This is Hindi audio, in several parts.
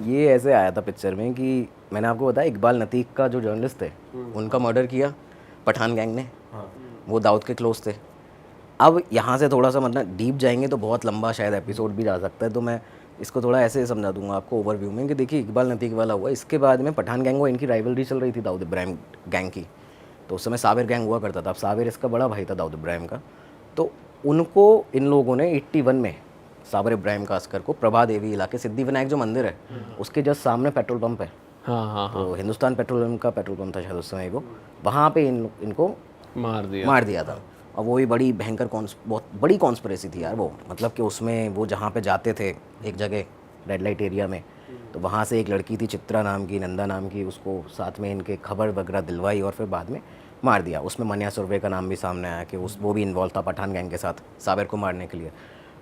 ये ऐसे आया था पिक्चर में कि मैंने आपको बताया इकबाल नतीक का जो जर्नलिस्ट थे उनका मर्डर किया पठान गैंग ने। वो दाऊद के क्लोज थे। अब यहाँ से थोड़ा सा मतलब डीप जाएंगे तो बहुत लंबा शायद एपिसोड भी जा सकता है, तो मैं इसको थोड़ा ऐसे समझा दूंगा आपको ओवरव्यू में कि देखिए इकबाल नतीक वाला हुआ, इसके बाद में पठान गैंग वो इनकी राइवलरी चल रही थी दाऊद इब्राहिम गैंग की। तो उस समय साबिर गैंग हुआ करता था। अब साबिर इसका बड़ा भाई था दाऊद इब्राहिम का। तो उनको इन लोगों ने 81 में साबिर इब्राहिम का अस्कर को प्रभा देवी इलाके सिद्धि विनायक जो मंदिर है उसके जस्ट सामने पेट्रोल पंप है। हाँ। तो हिंदुस्तान पेट्रोलियम का पेट्रोल पंप था शायद उस समय को, वहाँ पे इनको मार दिया था। और वो भी बड़ी भयंकर बहुत बड़ी कॉन्स्पिरेसी थी यार वो, मतलब कि उसमें वो जहाँ पे जाते थे एक जगह रेड लाइट एरिया में, तो वहाँ से एक लड़की थी चित्रा नाम की, नंदा नाम की, उसको साथ में इनके खबर वगैरह दिलवाई और फिर बाद में मार दिया। उसमें मनिया सुरवे का नाम भी सामने आया कि वो भी इन्वॉल्व था पठान गैंग के साथ साबिर को मारने के लिए।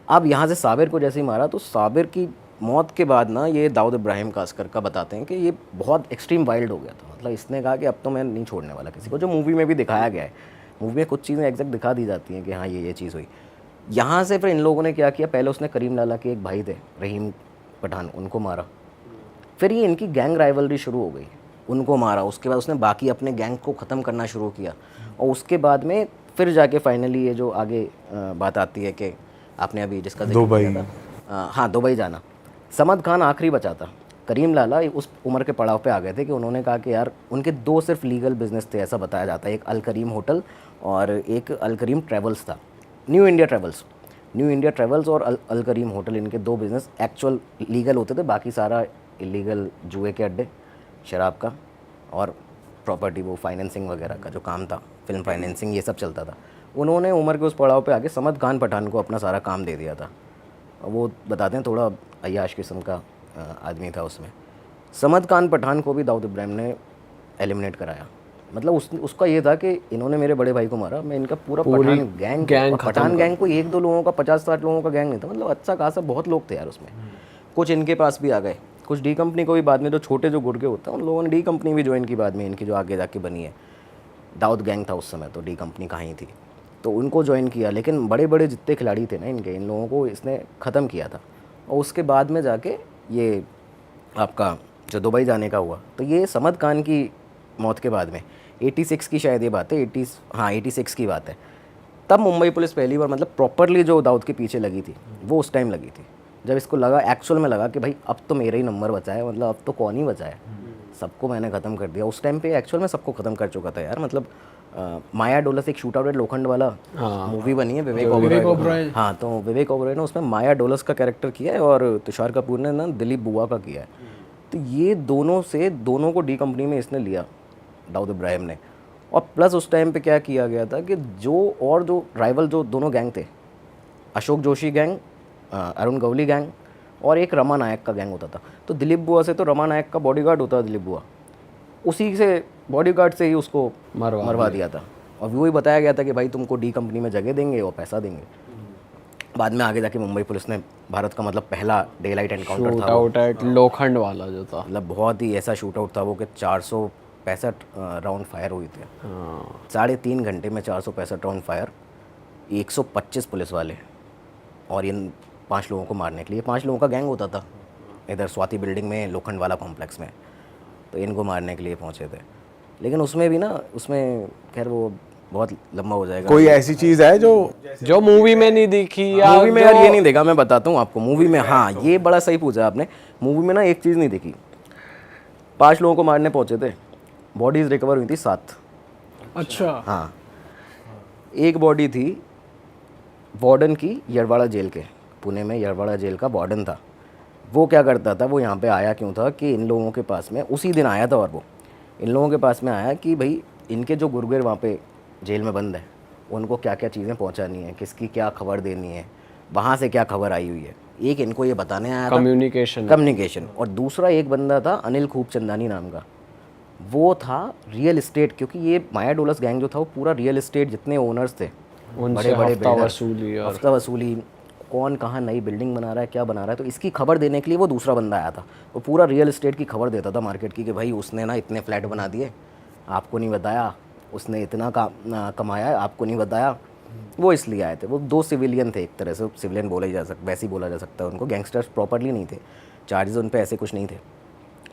अब यहाँ से साबिर को जैसे ही मारा तो साबिर की मौत के बाद ना ये दाऊद इब्राहिम का अस्कर का बताते हैं कि ये बहुत एक्सट्रीम वाइल्ड हो गया था। मतलब इसने कहा कि अब तो मैं नहीं छोड़ने वाला किसी को, जो मूवी में भी दिखाया गया है। मूवी में कुछ चीज़ें एग्जैक्ट दिखा दी जाती हैं कि हाँ ये चीज़ हुई। यहाँ से फिर इन लोगों ने क्या किया, पहले उसने करीम लाला के एक भाई थे रहीम पठान, उनको मारा। फिर ये इनकी गैंग राइवलरी शुरू हो गई, उनको मारा। उसके बाद उसने बाकी अपने गैंग को ख़त्म करना शुरू किया। और उसके बाद में फिर जाके फाइनली ये जो आगे बात आती है कि आपने अभी जिसका जिक्र किया था, हाँ दुबई जाना। समद खान आखिरी बचा था। करीम लाला उस उम्र के पड़ाव पे आ गए थे कि उन्होंने कहा कि यार उनके दो सिर्फ लीगल बिजनेस थे ऐसा बताया जाता है, एक अल करीम होटल और एक अल करीम ट्रेवल्स था, न्यू इंडिया ट्रेवल्स और अल करीम होटल, इनके दो बिज़नेस एक्चुअल लीगल होते थे। बाकी सारा इलीगल जुए के अड्डे, शराब का और प्रॉपर्टी वो फाइनेंसिंग वगैरह का जो काम था, फिल्म फाइनेंसिंग, ये सब चलता था। उन्होंने उम्र के उस पड़ाव पे आके समद खान पठान को अपना सारा काम दे दिया था। वो बताते हैं थोड़ा अय्याश किस्म का आदमी था उसमें। समद खान पठान को भी दाऊद इब्राहिम ने एलिमिनेट कराया। मतलब उसका ये था कि इन्होंने मेरे बड़े भाई को मारा, मैं इनका पूरा पठान गैंग को 1-2 लोगों का 50-60 लोगों का गैंग नहीं था, मतलब अच्छा खासा बहुत लोग थे यार उसमें। कुछ इनके पास भी आ गए, कुछ डी कंपनी को भी बाद में, जो छोटे जो गुर्गे होते हैं उन लोगों ने डी कंपनी भी ज्वाइन की बाद में, इनकी जो आगे जाके बनी है। दाऊद गैंग था उस समय, तो डी कंपनी कहाँ ही थी, तो उनको ज्वाइन किया। लेकिन बड़े बड़े जितने खिलाड़ी थे ना इनके, इन लोगों को इसने ख़त्म किया था। और उसके बाद में जाके ये आपका जो दुबई जाने का हुआ, तो ये समद खान की मौत के बाद में 86 की शायद ये बात है, 86 की बात है। तब मुंबई पुलिस पहली बार मतलब प्रॉपरली जो दाऊद के पीछे लगी थी वो उस टाइम लगी थी, जब इसको लगा, एक्चुअल में लगा कि भाई अब तो मेरा ही नंबर बचा है, मतलब अब तो कौन ही बचा है, सबको मैंने ख़त्म कर दिया। उस टाइम पे एक्चुअल में सबको ख़त्म कर चुका था यार। मतलब माया डोलस, एक शूट आउट एट लोखंड वाला मूवी बनी है विवेक ओबरॉय। हाँ, तो विवेक ओबरॉय ने उसमें माया डोलस का कैरेक्टर किया है और तुषार कपूर ने ना दिलीप बुआ का किया है। तो ये दोनों को डी कंपनी में इसने लिया दाऊद इब्राहिम ने। और प्लस उस टाइम पे क्या किया गया था कि जो राइवल जो दोनों गैंग थे, अशोक जोशी गैंग, अरुण गवली गैंग और एक रमा नायक का गैंग होता था। तो दिलीप बुआ से तो रमा नायक का बॉडीगार्ड होता था दिलीप बुआ, उसी से बॉडीगार्ड से ही उसको मरवा दिया था। और वही बताया गया था कि भाई तुमको डी कंपनी में जगह देंगे और पैसा देंगे। बाद में आगे जाके मुंबई पुलिस ने भारत का मतलब पहला डे लाइट एनकाउंटर था शूट आउट लोखंड वाला जो था, मतलब बहुत ही ऐसा शूट आउट था वो कि 465 राउंड फायर हुई थे। 3.5 घंटे में 465 राउंड फायर, 125 पुलिस वाले और इन 5 लोगों को मारने के लिए। 5 लोगों का गैंग होता था इधर स्वाति बिल्डिंग में, लोखंड वाला कॉम्प्लेक्स में, तो इनको मारने के लिए पहुंचे थे। लेकिन उसमें भी ना, उसमें खैर वो बहुत लंबा हो जाएगा। कोई ऐसी चीज़ है जो मूवी में नहीं दिखी या मूवी में यार ये नहीं देखा, मैं बताता हूँ आपको। मूवी में, हाँ ये बड़ा सही पूछा आपने, मूवी में ना एक चीज़ नहीं दिखी। 5 लोगों को मारने पहुंचे थे, बॉडीज रिकवर हुई थी 7। अच्छा, हाँ, एक बॉडी थी वार्डन की यरवाड़ा जेल के, पुणे में यरवाड़ा जेल का वार्डन था। वो क्या करता था, वो यहाँ पे आया क्यों था कि इन लोगों के पास में उसी दिन आया था, और वो इन लोगों के पास में आया कि भाई इनके जो गुर्गे वहाँ पे जेल में बंद है उनको क्या क्या चीज़ें पहुँचानी है, किसकी क्या खबर देनी है, वहाँ से क्या खबर आई हुई है। एक इनको ये बताने आया था, कम्युनिकेशन। और दूसरा एक बंदा था अनिल खूबचंदानी नाम का, वो था रियल इस्टेट, क्योंकि ये माया डोलस गैंग जो था वो पूरा रियल इस्टेट, जितने ओनर्स थे बड़े बड़े हफ्ता वसूली, कौन कहाँ नई बिल्डिंग बना रहा है, क्या बना रहा है, तो इसकी खबर देने के लिए वो दूसरा बंदा आया था। वो पूरा रियल इस्टेट की खबर देता था मार्केट की कि भाई उसने ना इतने फ्लैट बना दिए, आपको नहीं बताया, उसने इतना कमाया है, आपको नहीं बताया। वो इसलिए आए थे। वो 2 सिविलियन थे, एक तरह से सिविलियन बोला ही जा सकता, वैसे ही बोला जा सकता है उनको, गैंगस्टर्स प्रॉपरली नहीं थे। चार्जेस उन पे ऐसे कुछ नहीं थे,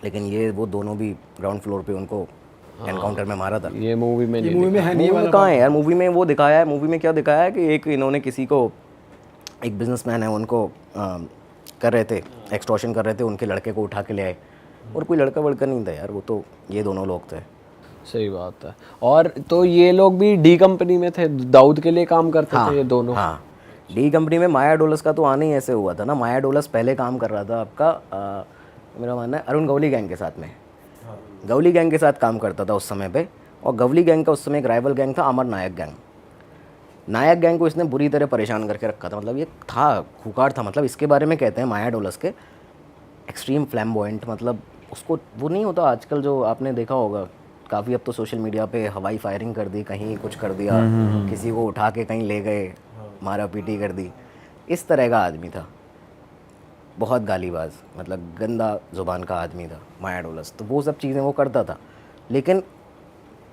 लेकिन ये वो दोनों भी ग्राउंड फ्लोर पे उनको एनकाउंटर में मारा था। ये मूवी में नहीं मूवी में है नहीं मूवी में कहाँ है यार, मूवी में वो दिखाया है, मूवी में क्या दिखाया है कि एक इन्होंने किसी को, एक बिजनेसमैन है उनको कर रहे थे, एक्सटॉर्शन कर रहे थे, उनके लड़के को उठा के ले आए, और कोई लड़का वड़का नहीं था यार, वो तो ये दोनों लोग थे। सही बात है। और तो ये लोग भी डी कंपनी में थे, दाऊद के लिए काम करते थे ये दोनों। हाँ, डी कंपनी में माया डोलस का तो आना ही ऐसे हुआ था ना। माया डोलस पहले काम कर रहा था आपका मेरा मानना है अरुण गवली गैंग के साथ में, गवली गैंग के साथ काम करता था उस समय पे, और गवली गैंग का उस समय एक राइवल गैंग था अमर नायक गैंग। नायक गैंग को इसने बुरी तरह परेशान करके रखा था, मतलब ये था खुकार था, मतलब इसके बारे में कहते हैं माया डोलस के एक्सट्रीम फ्लैम्बॉयंट, मतलब उसको वो नहीं होता आजकल जो आपने देखा होगा काफ़ी, अब तो सोशल मीडिया पे हवाई फायरिंग कर दी, कहीं कुछ कर दिया, किसी को उठा के कहीं ले गए, मारा पीटी कर दी, इस तरह का आदमी था, बहुत गालीबाज, मतलब गंदा ज़ुबान का आदमी था माया डोलस। तो वो सब चीज़ें वो करता था, लेकिन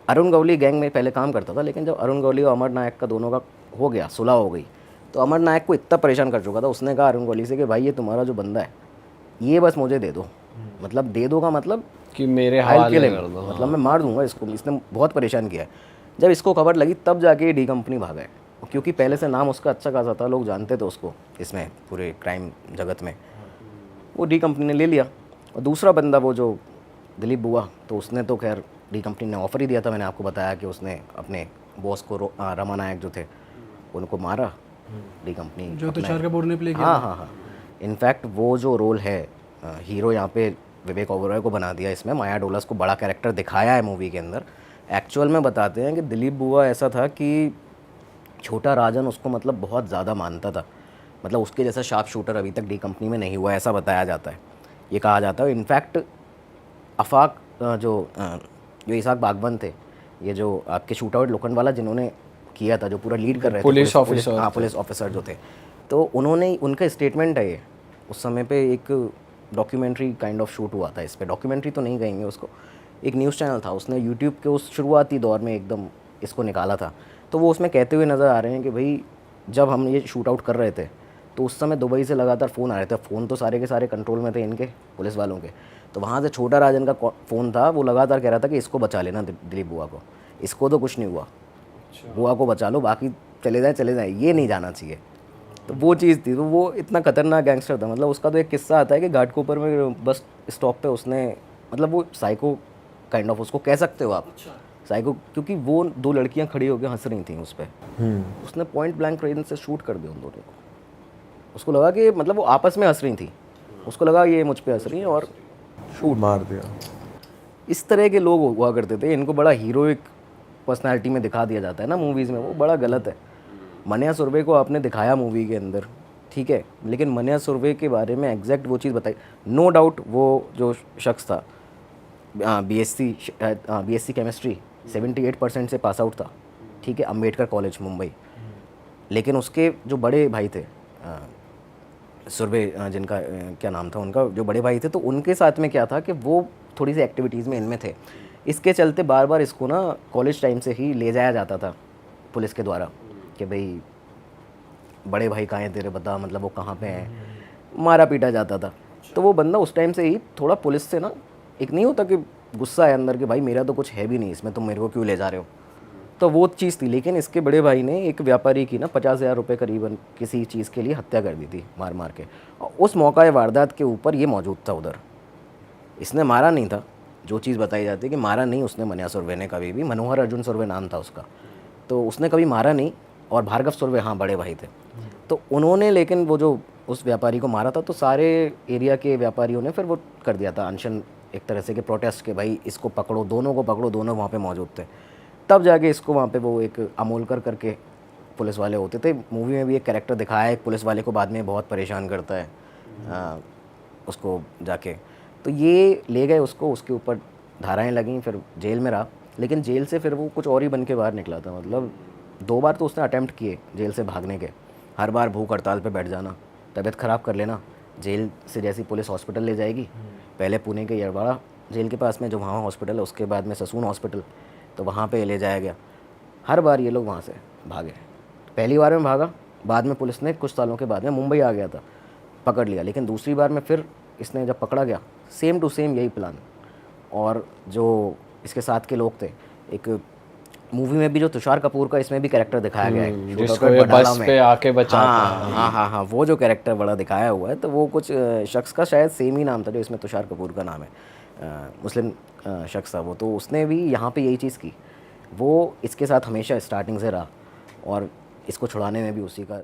अरुण गवली गैंग में पहले काम करता था, लेकिन जब अरुण गवली और अमर नायक का दोनों का हो गया, सुलह हो गई, तो अमर नायक को इतना परेशान कर चुका था, उसने कहा अरुण गवली से कि भाई ये तुम्हारा जो बंदा है ये बस मुझे दे दो, मतलब दे दो का मतलब कि मेरे हाल हवाले के कर दो। मतलब मैं मार दूंगा इसको, इसने बहुत परेशान किया है। जब इसको खबर लगी तब जाके ये डी कंपनी भागा है, क्योंकि पहले से नाम उसका अच्छा खासा था, लोग जानते थे उसको इसमें पूरे क्राइम जगत में, वो डी कंपनी ने ले लिया। और दूसरा बंदा वो जो दिलीप बुआ, तो उसने तो खैर डी कंपनी ने ऑफर ही दिया था, मैंने आपको बताया कि उसने अपने बॉस को रमा नायक जो थे उनको मारा, डी कंपनी जो तुषार कपूर ने प्ले किया। हाँ हाँ हाँ, इनफैक्ट वो जो रोल है हीरो यहाँ पे विवेक ओबरॉय को बना दिया इसमें, माया डोलस को बड़ा कैरेक्टर दिखाया है मूवी के अंदर। एक्चुअल में बताते हैं कि दिलीप बुआ ऐसा था कि छोटा राजन उसको मतलब बहुत ज़्यादा मानता था, मतलब उसके जैसा शार्प शूटर अभी तक डी कंपनी में नहीं हुआ, ऐसा बताया जाता है, ये कहा जाता है। इनफैक्ट आफाक जो इसाक बागवन थे, ये जो आपके शूट आउट लोखंडवाला जिन्होंने किया था, जो पूरा लीड कर रहे थे, पुलिस ऑफिसर, हाँ पुलिस ऑफिसर जो थे, तो उन्होंने, उनका स्टेटमेंट है ये, उस समय पे एक डॉक्यूमेंट्री काइंड ऑफ शूट हुआ था इस पे, डॉक्यूमेंट्री तो नहीं कहेंगे उसको, एक न्यूज़ चैनल था, उसने यूट्यूब के उस शुरुआती दौर में एकदम इसको निकाला था, तो वो उसमें कहते हुए नज़र आ रहे हैं कि भाई जब हम ये शूट आउट कर रहे थे तो उस समय दुबई से लगातार फ़ोन आ रहे थे, फ़ोन तो सारे के सारे कंट्रोल में थे इनके पुलिस वालों के, तो वहाँ से छोटा राजन का फ़ोन था, वो लगातार कह रहा था कि इसको बचा लेना दिलीप बुआ को, इसको तो कुछ नहीं हुआ, बुआ को बचा लो, बाकी चले जाए, ये नहीं जाना चाहिए। तो वो चीज़ थी, तो वो इतना खतरनाक गैंगस्टर था, मतलब उसका तो एक किस्सा आता है कि घाटकोपर में बस स्टॉप पे उसने, मतलब वो साइको काइंड ऑफ उसको कह सकते हो आप, साइको, क्योंकि वो दो लड़कियां खड़ी होकर हंस रही थी उस पर, उसने पॉइंट ब्लैंक रेंज से शूट कर दिया उन दोनों को। उसको लगा कि मतलब वो आपस में हंस रही थी, उसको लगा ये मुझ पे हंस रही हैं और शूट मार दिया। इस तरह के लोग हुआ करते थे, इनको बड़ा हीरोइक पर्सनालिटी में दिखा दिया जाता है ना मूवीज़ में, वो बड़ा गलत है। मन्या सुरभि को आपने दिखाया मूवी के अंदर, ठीक है, लेकिन मन्या सुरभि के बारे में एग्जैक्ट वो चीज़ बताई, नो डाउट वो जो शख्स था बीएससी केमिस्ट्री 78% से पास आउट था, ठीक है, अम्बेडकर कॉलेज मुंबई, लेकिन उसके जो बड़े भाई थे सुरभि, जिनका क्या नाम था उनका, जो बड़े भाई थे, तो उनके साथ में क्या था कि वो थोड़ी सी एक्टिविटीज़ में इनमें थे, इसके चलते बार बार इसको ना कॉलेज टाइम से ही ले जाया जाता था पुलिस के द्वारा कि भाई बड़े भाई कहाँ हैं तेरे, बता, मतलब वो कहाँ पे हैं, मारा पीटा जाता था। तो वो बंदा उस टाइम से ही थोड़ा पुलिस से ना, एक नहीं होता कि गुस्सा है अंदर कि भाई मेरा तो कुछ है भी नहीं इसमें, तुम मेरे को क्यों ले जा रहे हो, तो वो चीज़ थी। लेकिन इसके बड़े भाई ने एक व्यापारी की ना 50,000 रुपये करीबन किसी चीज़ के लिए हत्या कर दी थी मार मार के, और उस मौका वारदात के ऊपर ये मौजूद था उधर, इसने मारा नहीं था, जो चीज़ बताई जाती है कि मारा नहीं उसने मन्या सुरभि ने कभी भी, मनोहर अर्जुन सुरभि नाम था उसका, तो उसने कभी मारा नहीं, और भार्गव सुरभि हाँ बड़े भाई थे, तो उन्होंने, लेकिन वो जो उस व्यापारी को मारा था तो सारे एरिया के व्यापारियों ने फिर वो कर दिया था अनशन, एक तरह से कि प्रोटेस्ट के भाई इसको पकड़ो, दोनों को पकड़ो, दोनों वहाँ पे मौजूद थे, तब जाके इसको वहाँ पे वो एक अमोलकर करके पुलिस वाले होते थे, मूवी में भी एक कैरेक्टर दिखाया है, एक पुलिस वाले को बाद में बहुत परेशान करता है उसको जाके, तो ये ले गए उसको, उसके ऊपर धाराएं लगीं, फिर जेल में रहा, लेकिन जेल से फिर वो कुछ और ही बन के बाहर निकला था, मतलब 2 बार तो उसने अटैम्प्ट किए जेल से भागने के, हर बार भूख हड़ताल पे बैठ जाना, तबीयत ख़राब कर लेना, जेल से जैसी पुलिस हॉस्पिटल ले जाएगी, पहले पुणे के यरवाड़ा जेल के पास में जो वहाँ हॉस्पिटल है, उसके बाद में ससून हॉस्पिटल, तो वहाँ पे ले जाया गया, हर बार ये लोग वहाँ से भागे, पहली बार में भागा, बाद में पुलिस ने कुछ सालों के बाद में मुंबई आ गया था, पकड़ लिया, लेकिन दूसरी बार में फिर इसने जब पकड़ा गया सेम टू सेम यही प्लान। और जो इसके साथ के लोग थे, एक मूवी में भी जो तुषार कपूर का इसमें भी कैरेक्टर दिखाया गया है, शूटर जिसको का ये बटाला बस में। पे आके बचाता हाँ हाँ हाँ हाँ, वो जो कैरेक्टर बड़ा दिखाया हुआ है, तो वो कुछ शख्स का शायद सेम ही नाम था जो इसमें तुषार कपूर का नाम है, मुस्लिम शख्स था वो, तो उसने भी यहाँ पे यही चीज़ की। वो इसके साथ हमेशा स्टार्टिंग से रहा और इसको छुड़ाने में भी उसी का